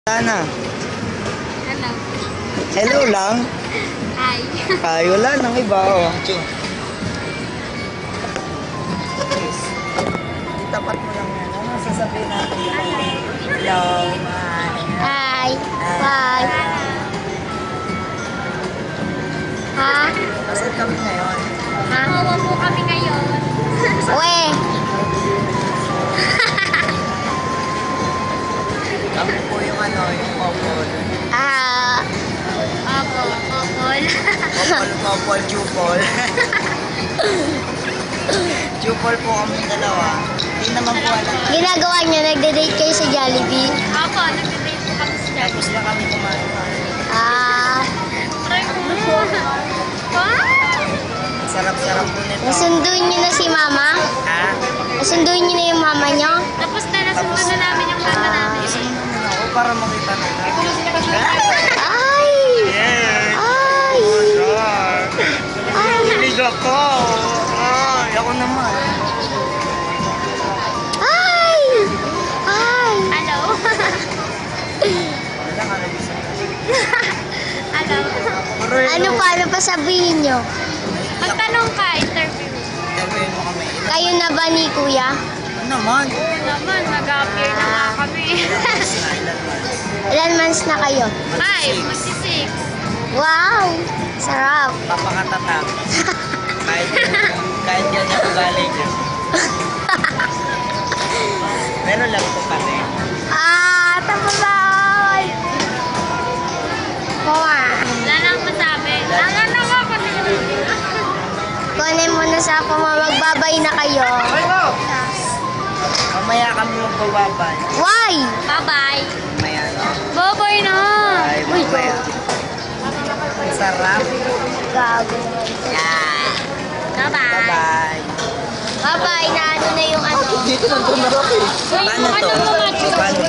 Sana. Hello. Hello lang. Hi. Ay, wala nang iba. Oh. Itapat mo lang yan. Ano sasabihin natin? Hello. Hi. Bye. Ha? Saan kami ngayon? Ha? Mawa po kami ngayon. Uwe. Kami po yung yung couple. Opo, couple. Couple, jupol. Jupol po kami dalawa. Hindi naman po alam. Ginagawa niyo, nagde-date kayo sa Jollibee? Opo, nagde-date po kami sa Jollibee. Tapos na kami kumain. Try ko po. Sarap-sarap po nito. Nasunduin niyo na si mama? Ha? Nasunduin niyo na yung mama niyo? Tapos na, nasunod na namin yung mama namin. Isunod ako para makita na. Ay! Yes! Ay! Ay! Kilig ako! Ay, ako naman. Ay! Ay! Hello. Wala ka nag Hello. Ano pa sabihin niyo? Magtanong ka, interview. Sabihin mo kami. Kayo na ba ni kuya? Ano naman? Yun naman, mag-appear na nga kami. Ilan months na kayo? 5, magsi-6. Wow! Sarap! Papakatatak. Kahit yan yung ugali niya. Meron lang po kami. Tapos! Kuha! Wala nang masabi. Ano na nga pati Kunin mo na sa ako, magbabay na kayo. Mamaya kami magbababay. Why? Bye-bye. Mamaya, no? Bye-bye na. Ay, mamaya. Ang sarap. Gago. Yeah. Bye-bye. Bye-bye. Bye-bye na ano na yung ano. Dito nandun na ako eh. Uy, Paano to? ano naman? Paano?